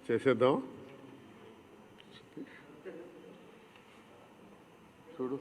చేసేద్దాం. చూడు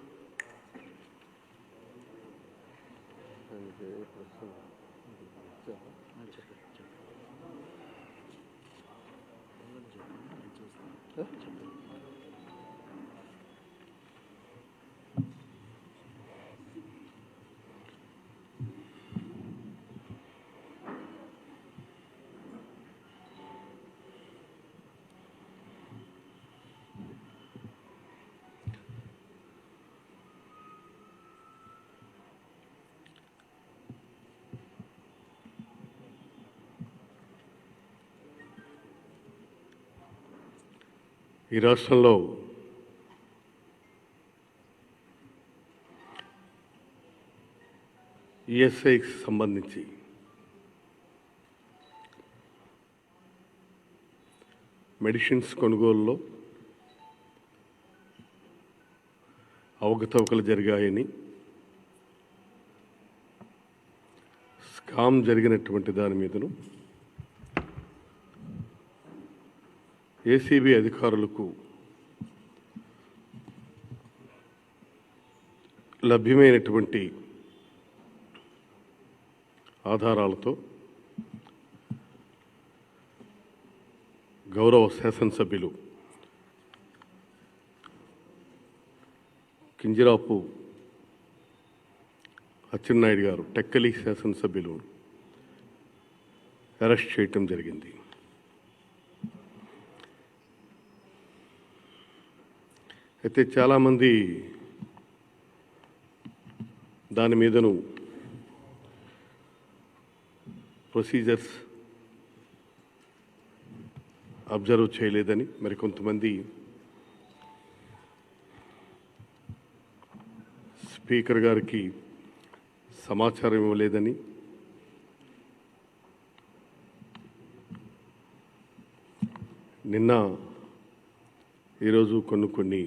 ఈ రాష్ట్రంలో ఈఎస్ఐకి సంబంధించి మెడిసిన్స్ కొనుగోలులో అవకతవకలు జరిగాయని, స్కామ్ జరిగినటువంటి దాని మీదను ఏసీబీ అధికారులకు లభ్యమైనటువంటి ఆధారాలతో గౌరవ శాసనసభ్యులు కింజరాపు అచ్చెన్నాయుడు గారు, టెక్కలి శాసనసభ్యులు అరెస్ట్ చేయటం జరిగింది. అయితే చాలామంది దాని మీదను ప్రొసీజర్స్ అబ్జర్వ్ చేయలేదని, మరికొంతమంది స్పీకర్ గారికి సమాచారం ఇవ్వలేదని, నిన్న ఈరోజు కొన్ని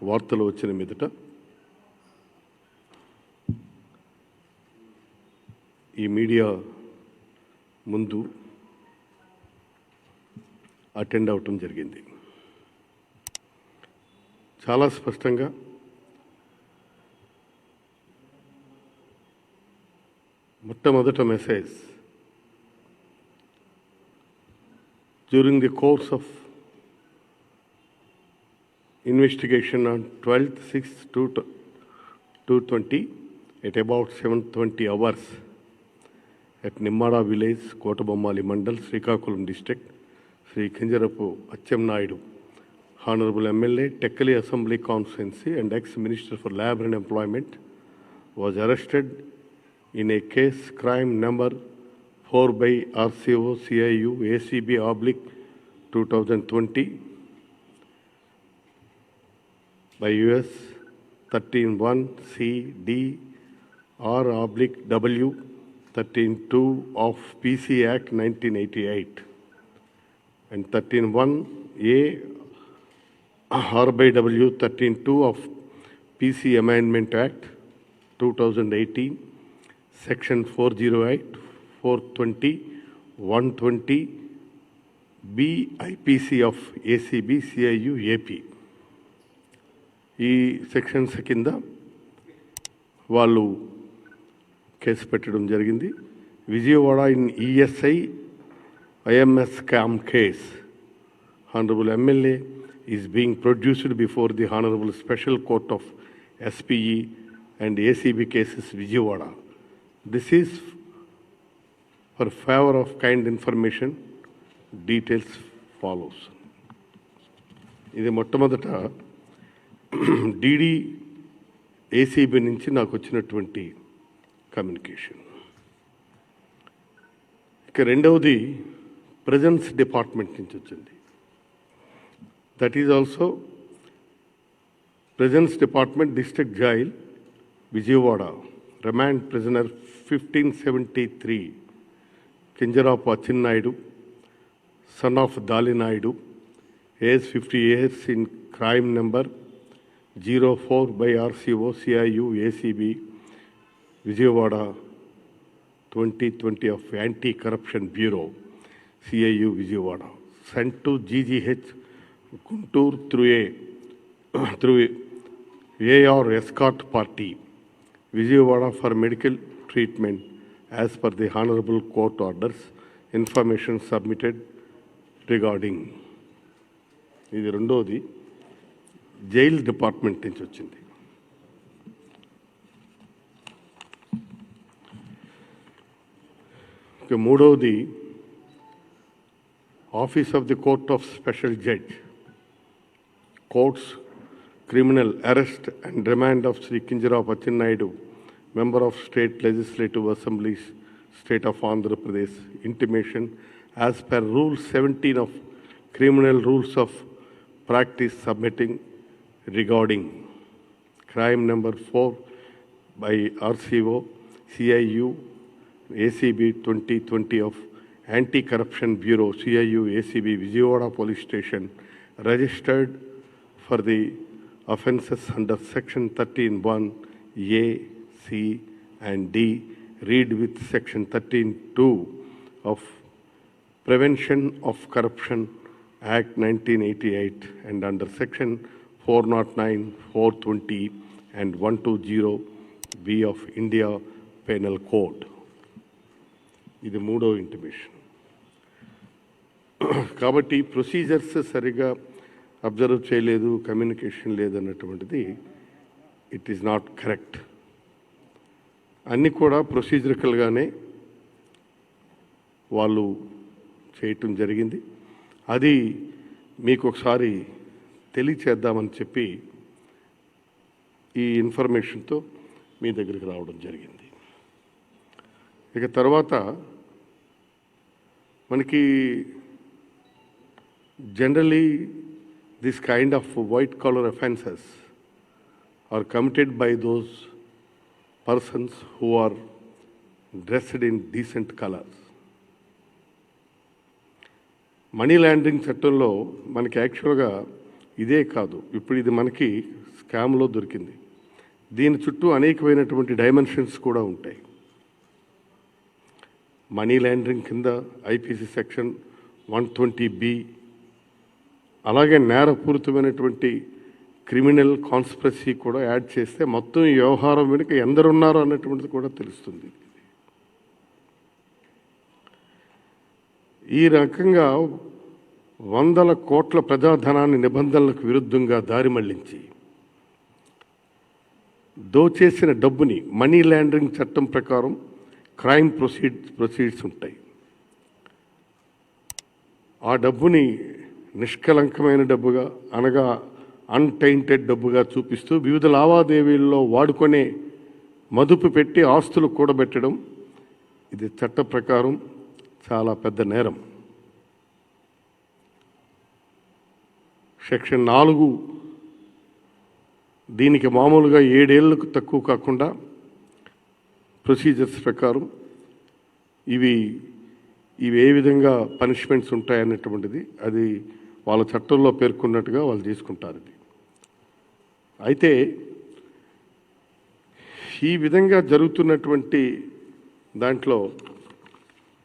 వార్తలు వచ్చిన మీదట ఈ మీడియా ముందు అటెండ్ అవటం జరిగింది. చాలా స్పష్టంగా మొట్టమొదట message, during the course of investigation on 12/6/2020 at about 7:20 hours at Nimmada village, Kotabommali Mandal, Srikakulam district, Sri Kinjarapu Acchennaidu, Honorable MLA, Tekkali Assembly Constituency and ex-Minister for Labour and Employment, was arrested in a case crime number 4 by RCO CIU ACB/2020 by US 13(1) C.D. R/W 13(2) of PC Act 1988 and 13(1) A R/W 13(2) of PC Amendment Act 2018, Section 408, 420, 120 B IPC of ACB CIU AP. ఈ sections కింద వాళ్ళు case పెట్టడం జరిగింది. Vijayawada in ESI IMS scam case. Honourable MLA is being produced before the honourable special court of SPE and ACB cases Vijayawada. This is for favour of kind information. Details follows. ఇది మొట్టమొదట DD ACB నుంచి నాకు వచ్చినటువంటి communication. ఇక రెండవది presence department నుంచి వచ్చింది. That is also presence department, district jail Vijayawada, remand prisoner 1573, Kinjarapu Achinnayidu, son of Dali Naidu, age 50 years in crime number 04 by RCO CIU ACB Vijayawada 2020 of Anti-Corruption Bureau CIU Vijayawada, sent to GGH Guntur through AR escort party Vijayawada for medical treatment as per the Honorable Court orders. Information submitted regarding ఇది రెండోది jail department నుంచి వచ్చింది. ఇక మూడవది office of the court of special judge courts criminal arrest and remand of Shri Kinjarapu Atchannaidu, member of State Legislative Assembly, State of Andhra Pradesh, intimation as per Rule 17 of Criminal Rules of Practice submitting regarding crime number 4 by RCO CIU ACB 2020 of Anti-Corruption Bureau CIU ACB Vijayawada Police Station, registered for the offences under Section 13(1)(a), C and D, read with Section 13(2) of Prevention of Corruption Act 1988 and under Section 409, 420 and 120B of India Penal Code. ఇది మూడో intimation. కాబట్టి procedures సరిగా observe చేయలేదు, communication లేదన్నటువంటిది it is not correct. అన్నీ కూడా ప్రొసీజరికల్గానే వాళ్ళు చేయటం జరిగింది. అది మీకు ఒకసారి తెలియచేద్దామని చెప్పి ఈ ఇన్ఫర్మేషన్తో మీ దగ్గరికి రావడం జరిగింది. ఇక తర్వాత మనకి generally this kind of white collar offences are committed by those persons who are dressed in decent colors. Money laundering చట్టంలో మనకి యాక్చువల్గా ఇదే కాదు, ఇప్పుడు ఇది మనకి స్కామ్లో దొరికింది. దీని చుట్టూ అనేకమైనటువంటి డైమెన్షన్స్ కూడా ఉంటాయి. మనీ లాండరింగ్ కింద ఐపీసీ సెక్షన్ 120B, అలాగే నేరపూరితమైనటువంటి క్రిమినల్ కాన్స్పిరసీ కూడా యాడ్ చేస్తే మొత్తం ఈ వ్యవహారం వెనుక ఎందరున్నారో అన్నటువంటిది కూడా తెలుస్తుంది. ఈ రకంగా వందల కోట్ల ప్రజాధనాన్ని నిబంధనలకు విరుద్ధంగా దారి మళ్లించి దోచేసిన డబ్బుని మనీ లాండరింగ్ చట్టం ప్రకారం క్రైమ్ ప్రొసీడ్స్ ఉంటాయి. ఆ డబ్బుని నిష్కలంకమైన డబ్బుగా, అనగా అన్టైంటెడ్ డబ్బుగా చూపిస్తూ వివిధ లావాదేవీల్లో వాడుకొనే మదుపు పెట్టి ఆస్తులు కూడబెట్టడం, ఇది చట్ట ప్రకారం చాలా పెద్ద నేరం. సెక్షన్ 4 దీనికి మామూలుగా 7 ఏళ్లకు తక్కువ కాకుండా ప్రొసీజర్స్ ప్రకారం ఇవి ఏ విధంగా పనిష్మెంట్స్ ఉంటాయన్నటువంటిది అది వాళ్ళ చట్టంలో పేర్కొన్నట్టుగా వాళ్ళు తీసుకుంటారు. ఇది అయితే ఈ విధంగా జరుగుతున్నటువంటి దాంట్లో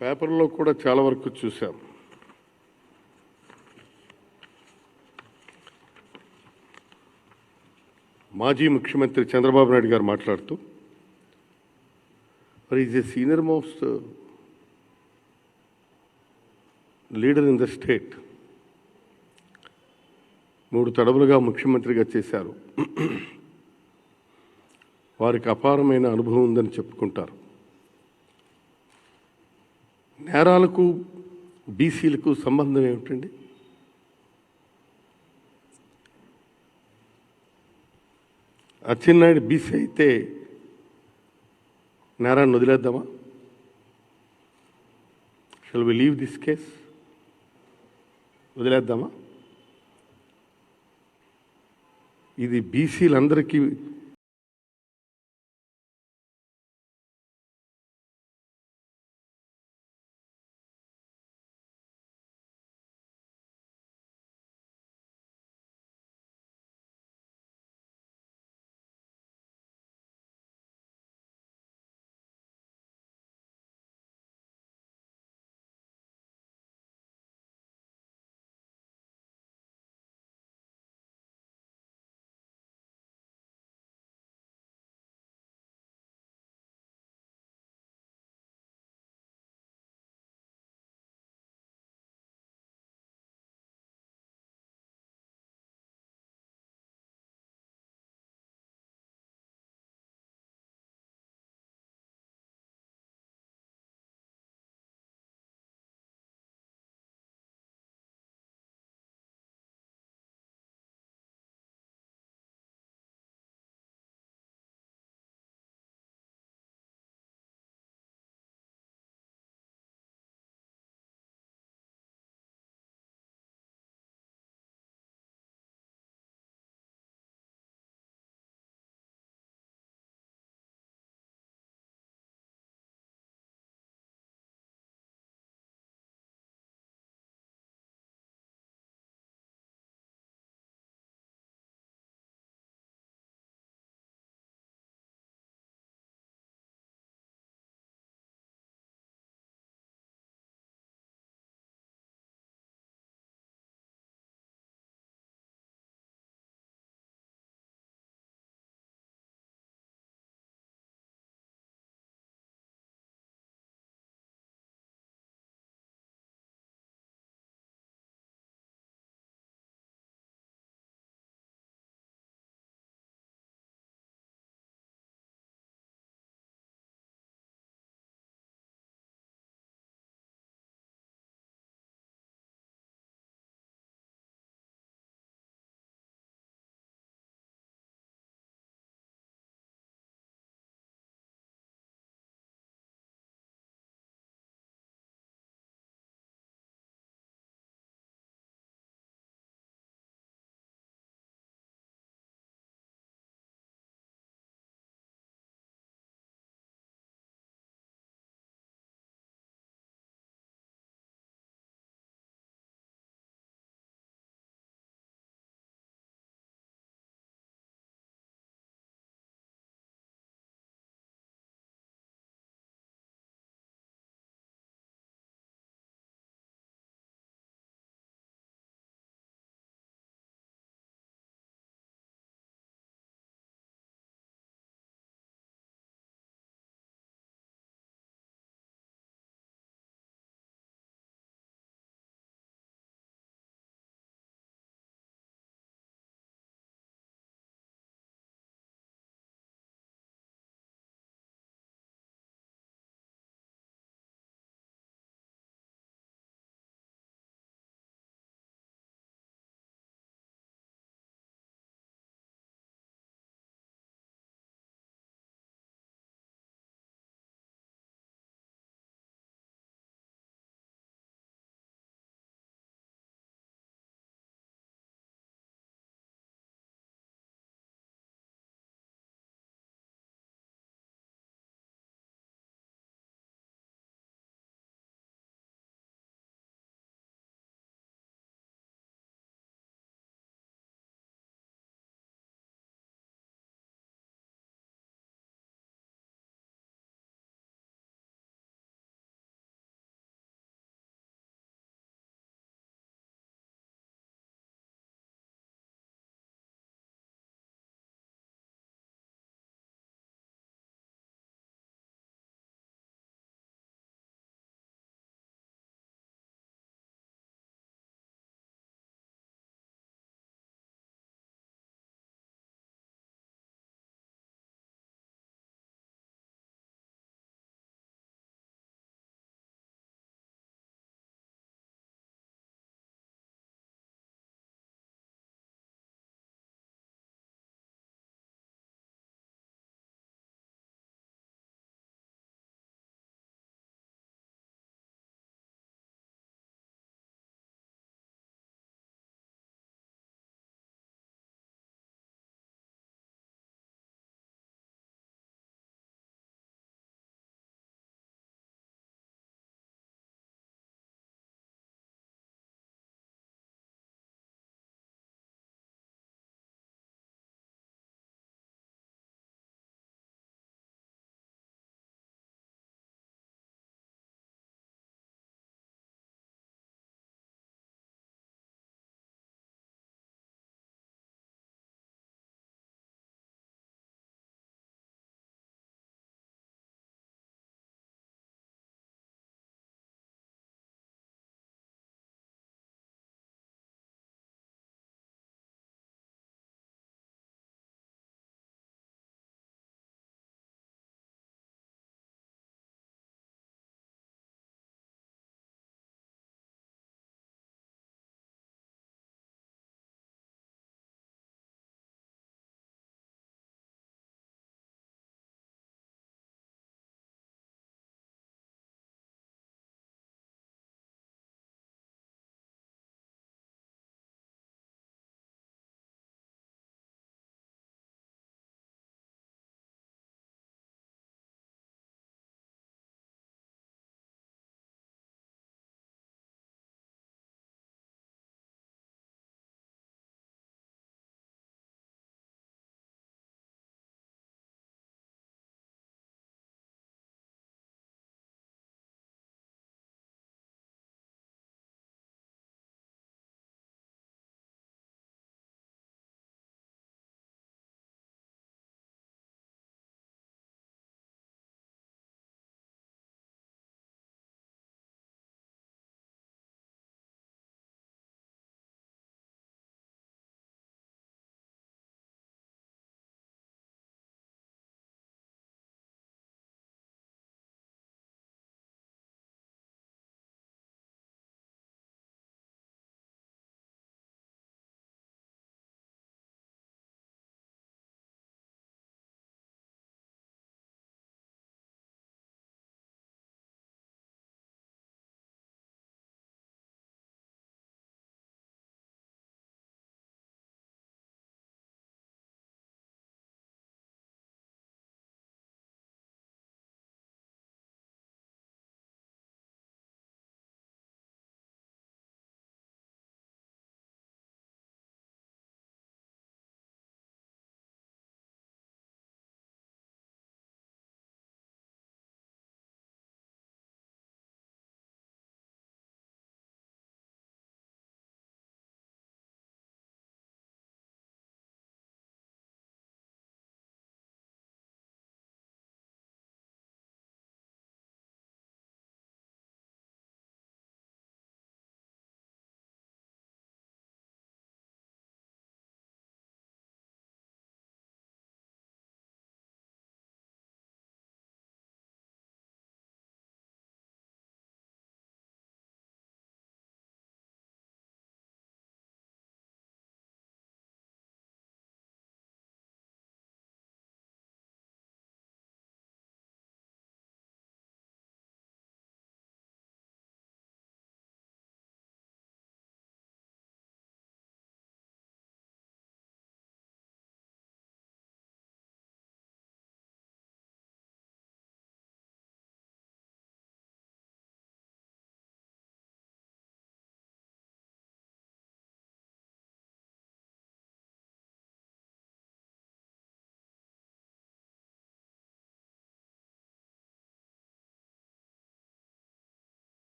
పేపర్లో కూడా చాలా వరకు చూసాం. మాజీ ముఖ్యమంత్రి చంద్రబాబు నాయుడు గారు మాట్లాడుతూ, మరి is a senior most leader in the state, 3 తడవులుగా ముఖ్యమంత్రిగా చేశారు, వారికి అపారమైన అనుభవం ఉందని చెప్పుకుంటారు. నేరాలకు బీసీలకు సంబంధం ఏమిటండి? అచ్చెన్నాయుడు బీసీ అయితే నేరాన్ని వదిలేద్దామా? Shall we leave this case? వదిలేద్దామా? ఇది బీసీలందరికీ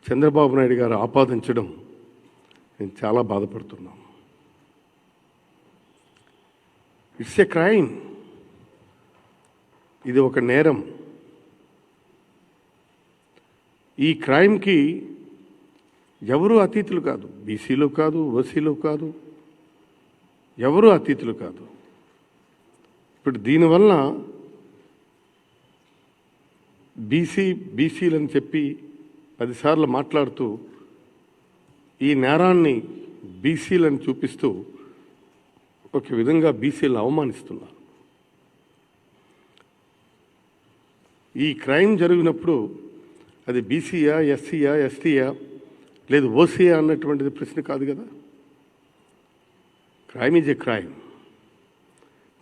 చంద్రబాబు నాయుడు గారు ఆపాదించడం నేను చాలా బాధపడుతున్నాను. It's a crime. ఇది ఒక నేరం. ఈ క్రైమ్కి ఎవరు అతీతులు కాదు. బీసీలు కాదు, ఓసీలు కాదు, ఎవరు అతీతులు కాదు. ఇప్పుడు దీనివల్ల బీసీలని చెప్పి 10 సార్లు మాట్లాడుతూ ఈ నేరాన్ని బీసీలను చూపిస్తూ ఒక విధంగా బీసీలను అవమానిస్తున్నారు. ఈ క్రైమ్ జరిగినప్పుడు అది బీసీయా, ఎస్సీయా, ఎస్టీయా, లేదు ఓసీయా అన్నటువంటిది ప్రశ్న కాదు కదా. Crime is a crime.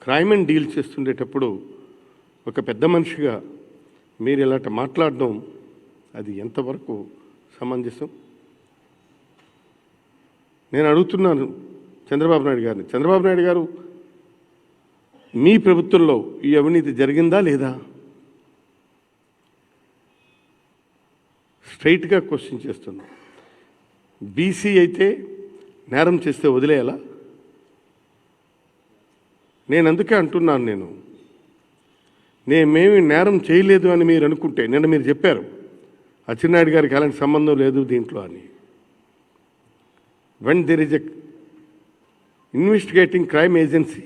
Crime అని డీల్ చేస్తుండేటప్పుడు ఒక పెద్ద మనిషిగా మీరు ఇలాంటి మాట్లాడడం అది ఎంతవరకు సమంజసం? నేను అడుగుతున్నాను చంద్రబాబు నాయుడు గారిని. చంద్రబాబు నాయుడు గారు, మీ ప్రభుత్వంలో ఈ అవినీతి జరిగిందా లేదా? స్ట్రైట్గా క్వశ్చన్ చేస్తున్నా. బీసీ అయితే నేరం చేస్తే వదిలేయాలా? నేను అందుకే అంటున్నాను, నేనేమి నేరం చేయలేదు అని మీరు అనుకుంటే, నిన్న మీరు చెప్పారు అచ్చెన్నాయుడు గారికి అలాంటి సంబంధం లేదు దీంట్లో అని. When there is a investigating crime agency,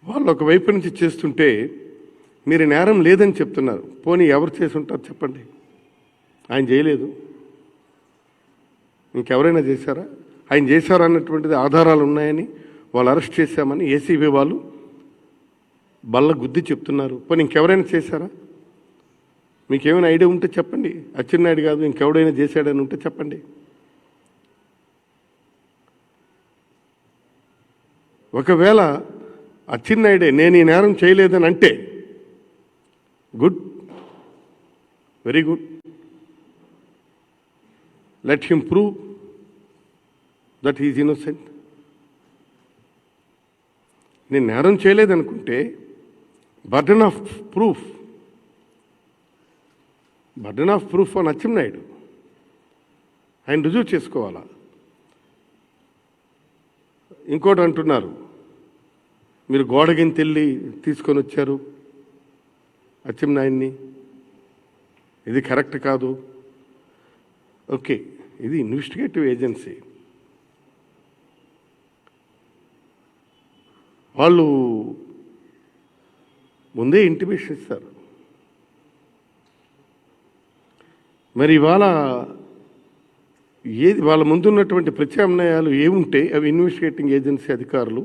వాళ్ళు ఒకవైపు నుంచి చేస్తుంటే మీరు నేరం లేదని చెప్తున్నారు. పోనీ ఎవరు చేసి ఉంటారు చెప్పండి? ఆయన చేయలేదు, ఇంకెవరైనా చేశారా? ఆయన చేశారు అన్నటువంటిది ఆధారాలు ఉన్నాయని వాళ్ళు అరెస్ట్ చేశామని ఏసీబీ వాళ్ళు బల్ల గుద్ది చెప్తున్నారు. పోనీ ఇంకెవరైనా చేశారా? మీకేమైనా ఐడియా ఉంటే చెప్పండి. అచ్చెన్నాయుడు కాదు ఇంకెవడైనా చేశాడని ఉంటే చెప్పండి. ఒకవేళ అచ్చెన్నాయుడే నేను ఈ నేరం చేయలేదని అంటే good, very good. Let him prove that he's innocent. నేను నేరం చేయలేదనుకుంటే బర్డన్ ఆఫ్ ప్రూఫ్ అని అచ్చెన్నాయుడు ఆయన రుజువు చేసుకోవాలా. ఇంకోటి అంటున్నారు, మీరు గోడగింతెళ్ళి తీసుకొని వచ్చారు అచ్చెన్నాయుడిని, ఇది కరెక్ట్ కాదు. ఓకే, ఇది ఇన్వెస్టిగేటివ్ ఏజెన్సీ, వాళ్ళు ముందే ఇంటిమేషన్ ఇస్తారు. మరి ఇవాళ ఏది వాళ్ళ ముందున్నటువంటి ప్రత్యామ్నాయాలు ఏముంటే అవి ఇన్వెస్టిగేటింగ్ ఏజెన్సీ అధికారులు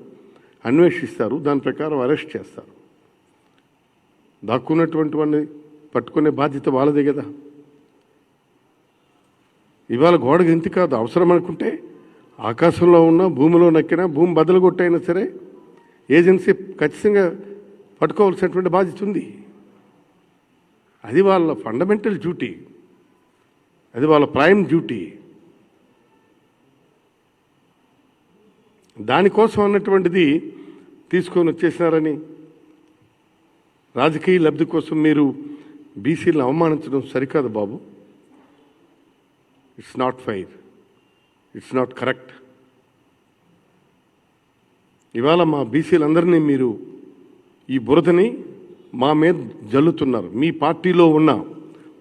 అన్వేషిస్తారు, దాని ప్రకారం అరెస్ట్ చేస్తారు. దాక్కున్నటువంటి వాడిని పట్టుకునే బాధ్యత వాళ్ళదే కదా. ఇవాళ గోడకు ఎంత కాదు, అవసరం అనుకుంటే ఆకాశంలో ఉన్నా భూమిలో నక్కినా భూమి బదులు కొట్టైనా సరే ఏజెన్సీ ఖచ్చితంగా పట్టుకోవాల్సినటువంటి బాధ్యత ఉంది. అది వాళ్ళ ఫండమెంటల్ డ్యూటీ, అది వాళ్ళ ప్రైమ్ డ్యూటీ. దానికోసం అన్నటువంటిది తీసుకొని వచ్చేసినారని రాజకీయ లబ్ధి కోసం మీరు బీసీలను అవమానించడం సరికాదు బాబు. It's not fair, it's not correct. ఇవాళ మా బీసీలందరినీ మీరు ఈ బురదని మా మీద జల్లుతున్నారు. మీ పార్టీలో ఉన్న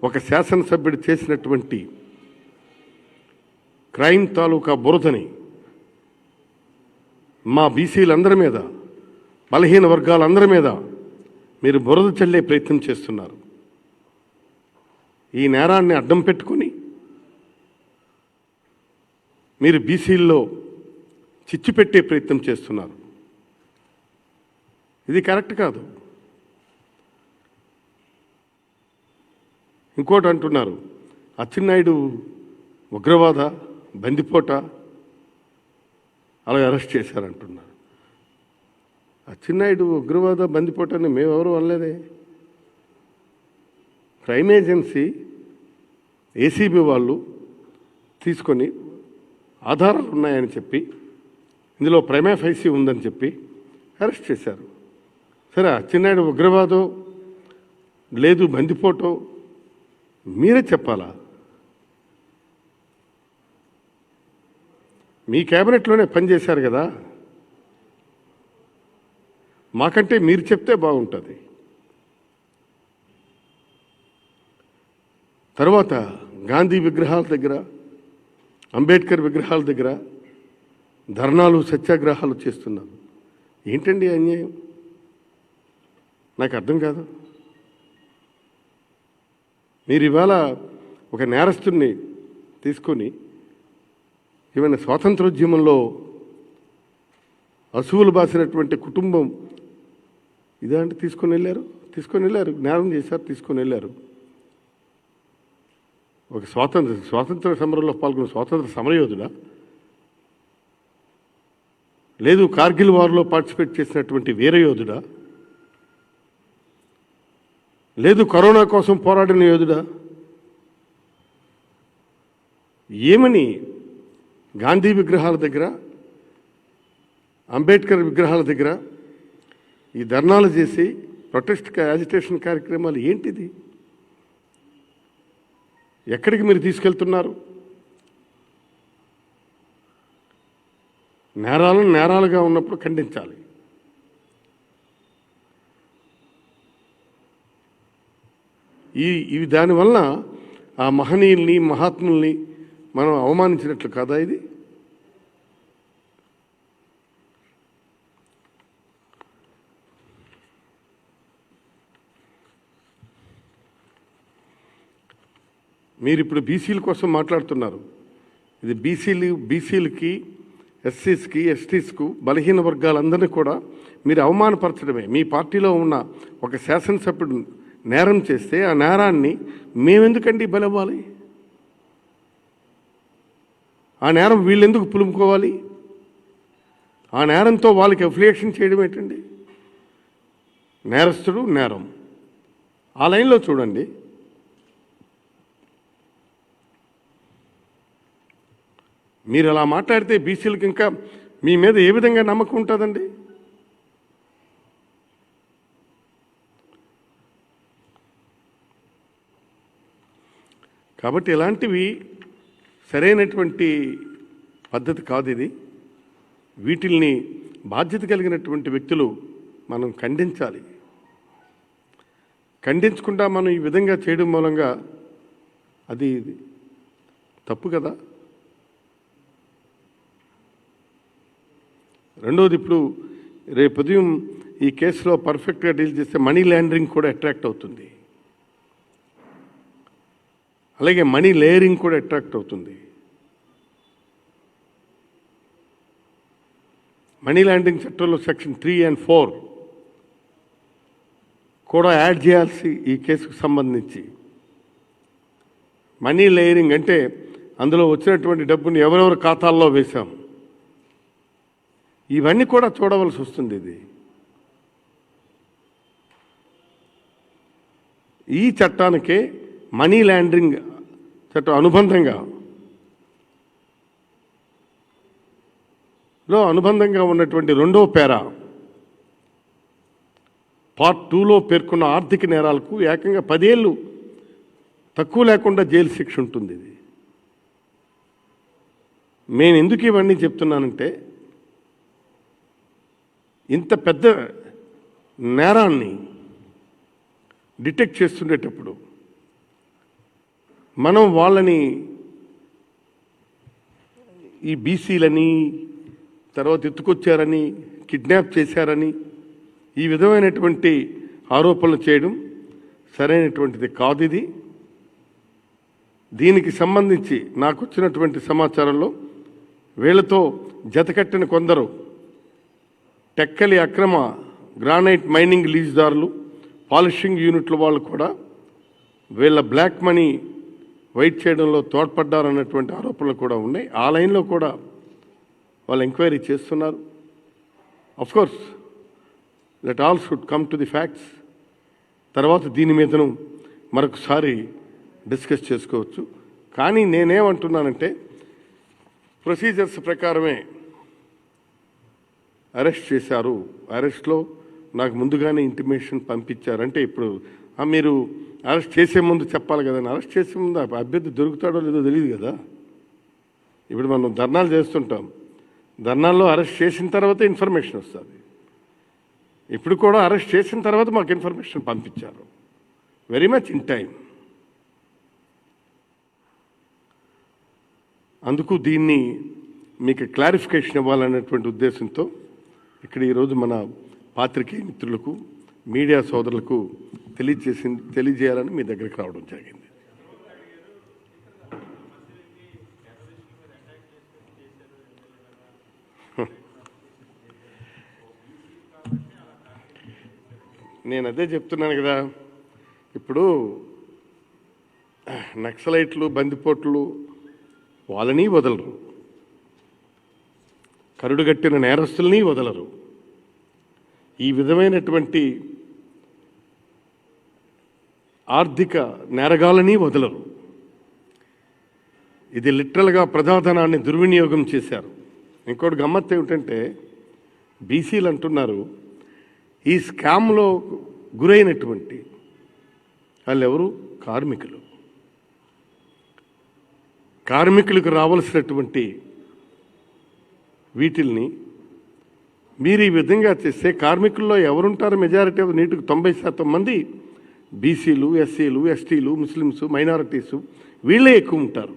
ఒక శాసనసభ్యుడు చేసినటువంటి క్రైమ్ తాలూకా బురదని మా బీసీలందరి మీద, బలహీన వర్గాలందరి మీద మీరు బురద చల్లే ప్రయత్నం చేస్తున్నారు. ఈ నేరాన్ని అడ్డం పెట్టుకొని మీరు బీసీల్లో చిచ్చు పెట్టే ప్రయత్నం చేస్తున్నారు. ఇది కరెక్ట్ కాదు. ఇంకోటి అంటున్నారు, అచ్చెన్నాయుడు ఉగ్రవాద బందిపోట అలాగే అరెస్ట్ చేశారంటున్నారు. అచ్చెన్నాయుడు ఉగ్రవాద బందిపోటని మేమెవరు అనలేదే. క్రైమ్ ఏజెన్సీ ఏసీబీ వాళ్ళు తీసుకొని ఆధారాలు ఉన్నాయని చెప్పి, ఇందులో ప్రైమా ఫైసీ ఉందని చెప్పి అరెస్ట్ చేశారు. సరే, అచ్చెన్నాయుడు ఉగ్రవాదో లేదు బందిపోటో మీరే చెప్పాలా? మీ క్యాబినెట్లోనే పనిచేశారు కదా, మాకంటే మీరు చెప్తే బాగుంటుంది. తర్వాత గాంధీ విగ్రహాల దగ్గర, అంబేద్కర్ విగ్రహాల దగ్గర ధర్నాలు, సత్యాగ్రహాలు చేస్తున్నారు. ఏంటండి అన్యాయం? నాకు అర్థం కాదు. మీరు ఇవాళ ఒక నేరస్తుడిని తీసుకొని ఏమైనా స్వాతంత్రోద్యమంలో అసువులు బాసినటువంటి కుటుంబం ఇదంటే తీసుకొని వెళ్ళారు, నేరం చేశారు, తీసుకొని వెళ్ళారు. ఒక స్వాతంత్ర సమరంలో పాల్గొన్న స్వాతంత్ర సమరయోధుడా? లేదు కార్గిల్ వార్లో పార్టిసిపేట్ చేసినటువంటి వీరయోధుడా? లేదు కరోనా కోసం పోరాడిన యోధుడా? ఏమని గాంధీ విగ్రహాల దగ్గర, అంబేద్కర్ విగ్రహాల దగ్గర ఈ ధర్నాలు చేసి ప్రొటెస్ట్ యాజిటేషన్ కార్యక్రమాలు ఏంటిది? ఎక్కడికి మీరు తీసుకెళ్తున్నారు? నేరాలను నేరాలుగా ఉన్నప్పుడు ఖండించాలి. ఇవి దానివల్ల ఆ మహనీయుల్ని, మహాత్ముల్ని మనం అవమానించినట్లు కాదా ఇది? మీరు ఇప్పుడు బీసీల కోసం మాట్లాడుతున్నారు. ఇది బీసీలకి, ఎస్సీస్కి, ఎస్టీస్కు, బలహీన వర్గాలందరినీ కూడా మీరు అవమానపరచడమే. మీ పార్టీలో ఉన్న ఒక శాసనసభ్యుడు నేరం చేస్తే ఆ నేరాన్ని మేమెందుకండి బలవ్వాలి? ఆ నేరం వీళ్ళెందుకు పులుముకోవాలి? ఆ నేరంతో వాళ్ళకి అఫిలియేషన్ చేయడం ఏంటండి? నేరస్తుడు, నేరం ఆ లైన్లో చూడండి. మీరు అలా మాట్లాడితే బీసీలకు ఇంకా మీ మీద ఏ విధంగా నమ్మకం ఉంటుందండి? కాబట్టి ఇలాంటివి సరైనటువంటి పద్ధతి కాదు ఇది. వీటిల్ని బాధ్యత కలిగినటువంటి వ్యక్తులు మనం ఖండించాలి. ఖండించకుండా మనం ఈ విధంగా చేయడం మూలంగా అది తప్పు కదా. రెండోది, ఇప్పుడు రేపు ఉదయం ఈ కేసులో పర్ఫెక్ట్గా డీల్ చేస్తే మనీ లాండరింగ్ కూడా అట్రాక్ట్ అవుతుంది, అలాగే మనీ లేయరింగ్ కూడా అట్రాక్ట్ అవుతుంది. మనీ లాండరింగ్ చట్టంలో సెక్షన్ 3 and 4 కూడా యాడ్ చేయాల్సి ఈ కేసుకు సంబంధించి. మనీ లేయరింగ్ అంటే అందులో వచ్చినటువంటి డబ్బుని ఎవరెవరి ఖాతాల్లో వేశాం, ఇవన్నీ కూడా చూడవలసి వస్తుంది. ఇది ఈ చట్టానికే మనీ లాండరింగ్ చట్టం అనుబంధంగా ఉన్నటువంటి 2వ పేరా పార్ట్ 2లో పేర్కొన్న ఆర్థిక నేరాలకు ఏకంగా 10 ఏళ్ళు తక్కువ లేకుండా జైలు శిక్ష ఉంటుంది. ఇది నేను ఎందుకు ఇవన్నీ చెప్తున్నానంటే, ఇంత పెద్ద నేరాన్ని డిటెక్ట్ చేస్తుండేటప్పుడు మనం వాళ్ళని ఈ బీసీలని తర్వాత ఎత్తుకొచ్చారని, కిడ్నాప్ చేశారని ఈ విధమైనటువంటి ఆరోపణలు చేయడం సరైనటువంటిది కాదు. ఇది దీనికి సంబంధించి నాకు వచ్చినటువంటి సమాచారంలో వీళ్ళతో జతకట్టిన కొందరు టెక్కలి అక్రమ గ్రానైట్ మైనింగ్ లీజుదారులు, పాలిషింగ్ యూనిట్ల వాళ్ళు కూడా వీళ్ళ బ్లాక్ మనీ వైట్ చేయడంలో తోడ్పడ్డారన్నటువంటి ఆరోపణలు కూడా ఉన్నాయి. ఆ లైన్లో కూడా వాళ్ళు ఎంక్వైరీ చేస్తున్నారు. Of course that all should come to the facts. తర్వాత దీని మీదను మరొకసారి డిస్కస్ చేసుకోవచ్చు. కానీ నేనేమంటున్నానంటే, ప్రొసీజర్స్ ప్రకారమే అరెస్ట్ చేశారు, అరెస్ట్లో నాకు ముందుగానే ఇంటిమేషన్ పంపించారంటే ఇప్పుడు మీరు అరెస్ట్ చేసే ముందు చెప్పాలి కదండి. అరెస్ట్ చేసే ముందు అభ్యర్థి దొరుకుతాడో లేదో తెలియదు కదా. ఇప్పుడు మనం ధర్నాలు చేస్తుంటాం, ధర్నాల్లో అరెస్ట్ చేసిన తర్వాత ఇన్ఫర్మేషన్ వస్తుంది. ఇప్పుడు కూడా అరెస్ట్ చేసిన తర్వాత మాకు ఇన్ఫర్మేషన్ పంపించారు, వెరీ మచ్ ఇన్ టైం. అందుకు దీన్ని మీకు క్లారిఫికేషన్ ఇవ్వాలనేటువంటి ఉద్దేశంతో ఇక్కడ ఈరోజు మన పాత్రికేయ మిత్రులకు, మీడియా సోదరులకు తెలియజేయాలని మీ దగ్గరికి రావడం జరిగింది. నేను అదే చెప్తున్నాను కదా, ఇప్పుడు నక్సలైట్లు, బందిపోట్లు వాళ్ళని వదలరు, కరుడుగట్టిన నేరస్తుల్ని వదలరు, ఈ విధమైనటువంటి ఆర్థిక నేరగాలని వదలరు. ఇది లిటరల్గా ప్రజాధనాన్ని దుర్వినియోగం చేశారు. ఇంకోటి గమ్మత్తు ఏమిటంటే, బీసీలు అంటున్నారు ఈ స్కామ్లో గురైనటువంటి వాళ్ళు ఎవరు? కార్మికులు. కార్మికులకు రావాల్సినటువంటి వీటిల్ని మీరు ఈ విధంగా చేస్తే కార్మికుల్లో ఎవరుంటారు? మెజారిటీ ఆఫ్ నీటికి 90% మంది బీసీలు, ఎస్సీలు, ఎస్టీలు, ముస్లిమ్స్, మైనారిటీసు వీళ్ళే ఎక్కువ ఉంటారు.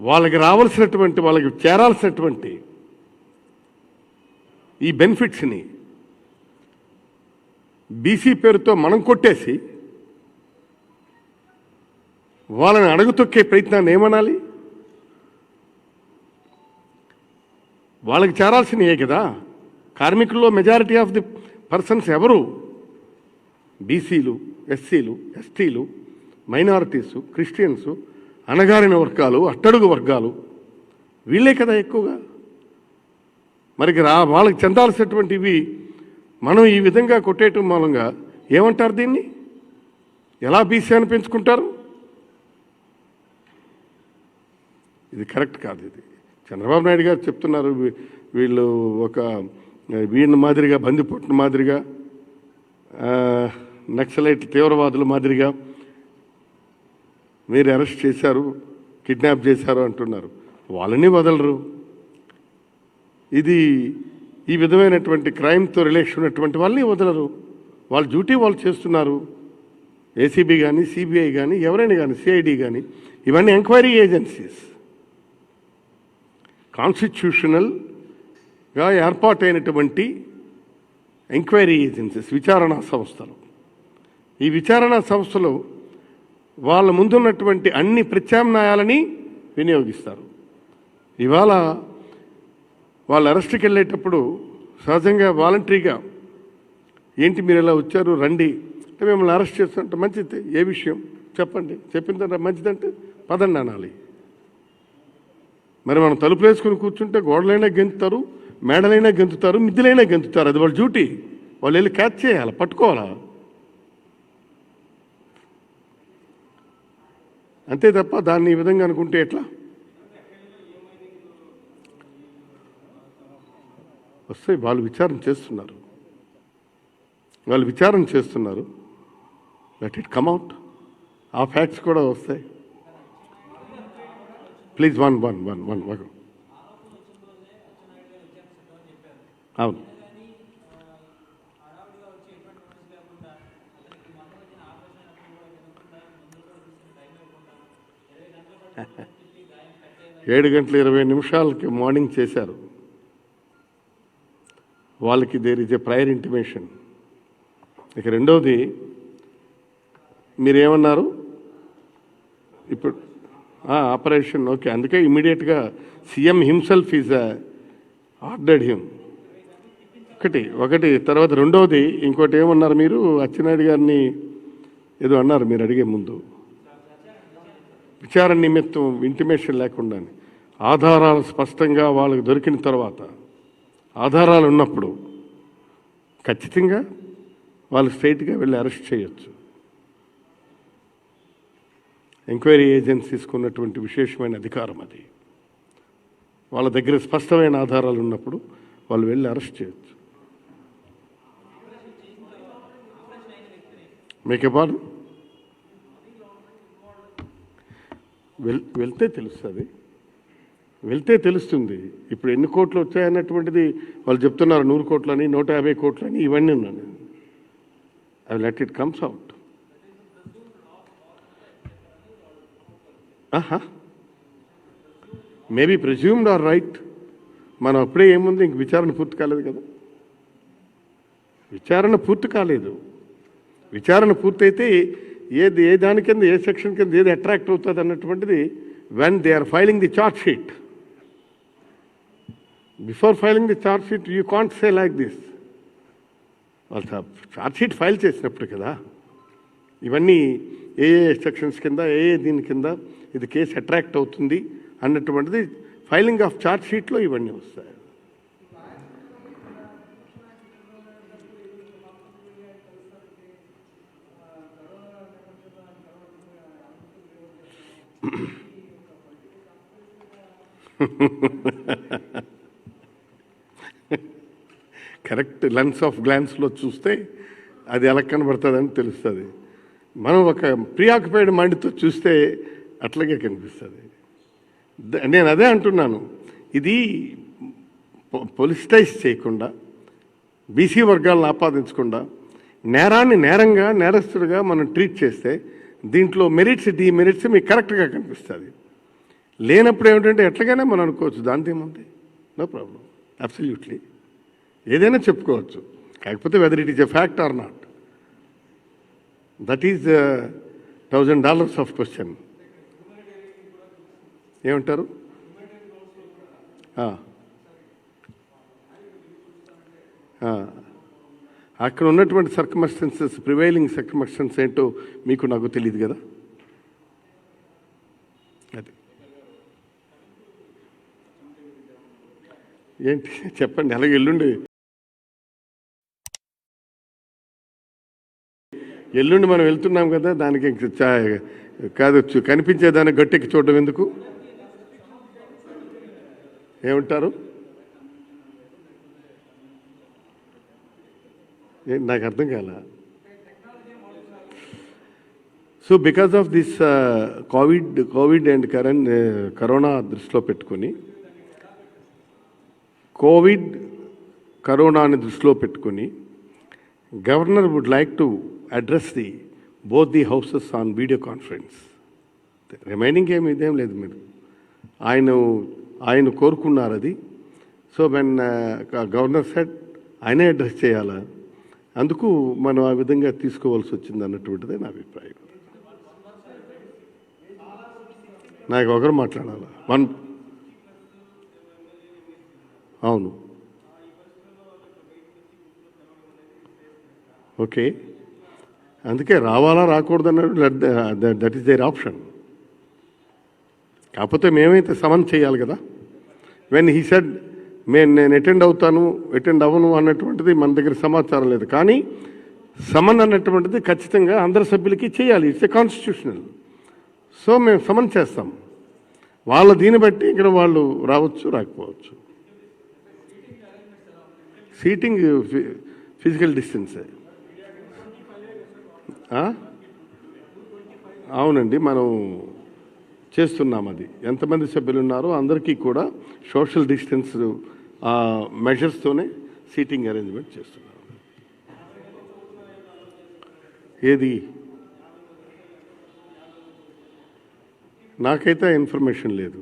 వాళ్ళకి రావాల్సినటువంటి, వాళ్ళకి చేరాల్సినటువంటి ఈ బెనిఫిట్స్ని బీసీ పేరుతో మనం కొట్టేసి వాళ్ళని అడుగుతొక్కే ప్రయత్నాన్ని ఏమనాలి? వాళ్ళకి చేరాల్సినయే కదా. కార్మికుల్లో మెజారిటీ ఆఫ్ ది పర్సన్స్ ఎవరు? బీసీలు, ఎస్సీలు, ఎస్టీలు, మైనారిటీసు, క్రిస్టియన్సు, అణగారిన వర్గాలు, అట్టడుగు వర్గాలు వీళ్ళే కదా ఎక్కువగా. మరి వాళ్ళకి చెందాల్సినటువంటివి మనం ఈ విధంగా కొట్టేయటం మూలంగా ఏమంటారు? దీన్ని ఎలా బీసీ అని పెంచుకుంటారు? ఇది కరెక్ట్ కాదు. ఇది చంద్రబాబు నాయుడు గారు చెప్తున్నారు, వీళ్ళు ఒక వీళ్ళ మాదిరిగా, బందిపోట్ల మాదిరిగా, నక్సలైట్ తీవ్రవాదుల మాదిరిగా మీరు అరెస్ట్ చేశారు, కిడ్నాప్ చేశారు అంటున్నారు. వాళ్ళని వదలరు. ఇది ఈ విధమైనటువంటి క్రైమ్తో రిలేషన్ ఉన్నటువంటి వాళ్ళని వదలరు. వాళ్ళ డ్యూటీ వాళ్ళు చేస్తున్నారు. ఏసీబీ కానీ, సిబిఐ కానీ, ఎవరైనా కానీ, సిఐడి కానీ, ఇవన్నీ ఎంక్వైరీ ఏజెన్సీస్, కాన్స్టిట్యూషనల్గా ఏర్పాటైనటువంటి ఎంక్వైరీ ఏజెన్సీస్, విచారణా సంస్థలు. ఈ విచారణా సంస్థలు వాళ్ళ ముందున్నటువంటి అన్ని ప్రత్యామ్నాయాలని వినియోగిస్తారు. ఇవాళ వాళ్ళు అరెస్ట్కి వెళ్ళేటప్పుడు సహజంగా వాలంటరీగా ఏంటి మీరు ఇలా వచ్చారు, రండి అంటే మిమ్మల్ని అరెస్ట్ చేస్తుంటే మంచిది, ఏ విషయం చెప్పండి, చెప్పిన తర్వాత మంచిదంటే పదండి అనాలి. మరి మనం తలుపులు వేసుకుని కూర్చుంటే గోడలైనా గెంతుతారు, మేడలైనా గెంతుతారు, మిద్దెలైనా గెంతుతారు. అది వాళ్ళ డ్యూటీ. వాళ్ళు వెళ్ళి క్యాచ్ చేయాలి, పట్టుకోవాలా. అంతే తప్ప దాన్ని ఈ విధంగా అనుకుంటే ఎట్లా? వస్తాయి. వాళ్ళు విచారణ చేస్తున్నారు, లెట్ ఇట్ కమ్ అవుట్. ఆ ఫ్యాక్ట్స్ కూడా వస్తాయి. Please one. అవును, ఏడు గంటల 20 నిమిషాలకి మార్నింగ్ చేశారు. వాళ్ళకి there is a prior intimation. ఇక రెండవది మీరేమన్నారు ఇప్పుడు? Operation okay. అందుకే ఇమీడియట్గా CM himself is ordered him. ఒకటి తర్వాత రెండవది ఇంకోటి ఏమన్నారు మీరు? అచ్చెన్నాయుడు గారిని ఏదో అన్నారు మీరు అడిగే ముందు. విచారణ నిమిత్తం ఇంటిమేషన్ లేకుండా ఆధారాలు స్పష్టంగా వాళ్ళకి దొరికిన తర్వాత, ఆధారాలు ఉన్నప్పుడు ఖచ్చితంగా వాళ్ళు స్ట్రైట్గా వెళ్ళి అరెస్ట్ చేయొచ్చు. ఎంక్వైరీ ఏజెన్సీస్కి ఉన్నటువంటి విశేషమైన అధికారం అది. వాళ్ళ దగ్గర స్పష్టమైన ఆధారాలు ఉన్నప్పుడు వాళ్ళు వెళ్ళి అరెస్ట్ చేయొచ్చు. మేకే బార్ వెళ్తే తెలుస్తుంది. ఇప్పుడు ఎన్ని కోట్లు వచ్చాయన్నటువంటిది వాళ్ళు చెప్తున్నారు, 100 కోట్లని 150 కోట్లని ఇవన్నీ ఉన్నాను. I let it comes out. Maybe presumed are right. మనం అప్పుడే ఏముంది, ఇంక విచారణ పూర్తి కాలేదు కదా. విచారణ పూర్తి కాలేదు. విచారణ పూర్తయితే ఏ దాని కింద, ఏ సెక్షన్ కింద ఏది అట్రాక్ట్ అవుతుంది అన్నటువంటిది when they are filing the charge sheet. Before filing the charge sheet, you can't say like this. వాళ్ళు చార్జ్ షీట్ ఫైల్ చేసినప్పుడు కదా ఇవన్నీ ఏ సెక్షన్స్ కింద, దీని కింద ఇది కేసు అట్రాక్ట్ అవుతుంది అన్నటువంటిది ఫైలింగ్ ఆఫ్ చార్జ్ షీట్లో ఇవన్నీ వస్తాయి. కరెక్ట్ లెన్స్ ఆఫ్ గ్లాన్స్లో చూస్తే అది ఎలా కనబడుతుందని తెలుస్తుంది. మనం ఒక ప్రీఆక్యుపైడ్ మైండ్తో చూస్తే అట్లాగే కనిపిస్తుంది. నేను అదే అంటున్నాను, ఇది పొలిటిసైజ్ చేయకుండా, బీసీ వర్గాలను ఆపాదించకుండా, నేరాన్ని నేరంగా, నేరస్తుడిగా మనం ట్రీట్ చేస్తే దీంట్లో మెరిట్స్, డిమెరిట్స్ మీకు కరెక్ట్గా కనిపిస్తుంది. లేనప్పుడు ఏమిటంటే ఎట్లాగైనా మనం అనుకోవచ్చు, దాంతో ఏముంది, నో ప్రాబ్లం, అబ్సల్యూట్లీ ఏదైనా చెప్పుకోవచ్చు. కాకపోతే whether it is a fact are not, that is $1,000 of question. ఏమంటారు? అక్కడ ఉన్నటువంటి సర్కమస్టెన్సెస్, ప్రివైలింగ్ సర్కమస్టెన్స్ ఏంటో మీకు నాకు తెలియదు కదా. అది ఏంటి చెప్పండి. అలాగే ఎల్లుండి మనం వెళ్తున్నాం కదా, దానికి కాదు కనిపించేదాన్ని గట్టెక్కి చూడడం ఎందుకు? ఏమంటారు? నాకు అర్థం కాల. So because of this covid and corona దృష్టిలో పెట్టుకొని, కరోనాని దృష్టిలో పెట్టుకొని governor would like to address both the houses on video conference. Remaining ఇదేం లేదు. మీరు ఆయన కోరుకున్నారు అది. సో వెన్ గవర్నర్ సెడ్ ఆయనే అడ్రస్ చేయాలా, అందుకు మనం ఆ విధంగా తీసుకోవాల్సి వచ్చింది అన్నటువంటిదే నా అభిప్రాయం. నాకు ఒకరు మాట్లాడాలా? అవును, ఓకే. అందుకే రావాలా రాకూడదు అన్నాడు. That is their option. కాకపోతే మేమైతే సమన్ చేయాలి కదా. వెన్ హీ సెడ్ నేను అటెండ్ అవ్వను అన్నటువంటిది మన దగ్గర సమాచారం లేదు. కానీ సమన్ అన్నటువంటిది ఖచ్చితంగా అందరి సభ్యులకి చేయాలి. It's a constitutional. సో మేము సమన్ చేస్తాం. వాళ్ళ దీన్ని బట్టి ఇక్కడ వాళ్ళు రావచ్చు, రాకపోవచ్చు. సీటింగ్ ఫిజికల్ డిస్టెన్సే. అవునండి, మనం చేస్తున్నాం. అది ఎంతమంది సభ్యులు ఉన్నారో అందరికీ కూడా సోషల్ డిస్టెన్స్ మెజర్స్తోనే సీటింగ్ అరేంజ్మెంట్ చేస్తున్నాం. ఏది నాకైతే ఇన్ఫర్మేషన్ లేదు.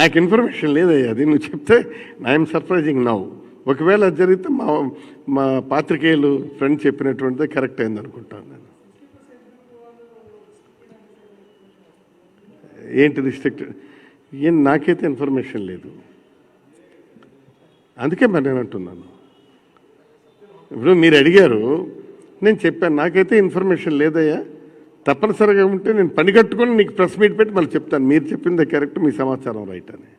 నాకు ఇన్ఫర్మేషన్ లేదయ్యా. అది నువ్వు చెప్తే ఐఎమ్ సర్ప్రైజింగ్ నౌ. ఒకవేళ అది జరిగితే మా పాత్రికేయులు ఫ్రెండ్ చెప్పినటువంటిదే కరెక్ట్ అయింది అనుకుంటాను నేను. ఏంటి రిస్ట్రిక్టెడ్? నాకైతే ఇన్ఫర్మేషన్ లేదు. అందుకే మరి నేను అంటున్నాను. ఇప్పుడు మీరు అడిగారు, నేను చెప్పాను నాకైతే ఇన్ఫర్మేషన్ లేదయ్యా. తప్పనిసరిగా ఉంటే నేను పని కట్టుకొని నీకు ప్రెస్ మీట్ పెట్టి మళ్ళీ చెప్తాను, మీరు చెప్పిందే కరెక్ట్, మీ సమాచారం రైట్ అని.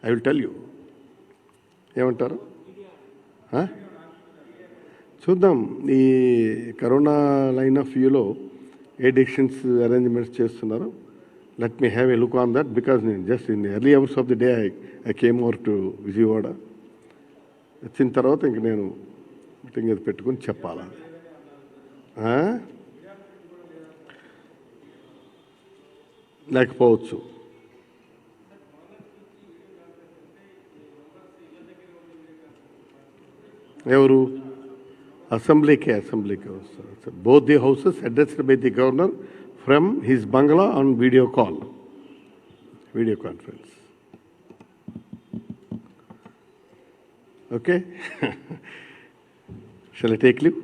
I will tell you. ఏమంటారు? చూద్దాం. ఈ కరోనా లైన్ ఆఫ్ వ్యూలో ఏ డెసిషన్స్ అరేంజ్మెంట్స్ చేస్తున్నారు. Let me have a look on that. Because నేను just in early hours of the day I came over to Vijayawada. వచ్చిన తర్వాత ఇంక నేను థింగ్ అది పెట్టుకుని చెప్పాలా? లేకపోవచ్చు. ఎవరు? అసెంబ్లీకే వస్తారు. Both the houses addressed by the governor from his bungalow on video conference. Okay? Shall I take leave?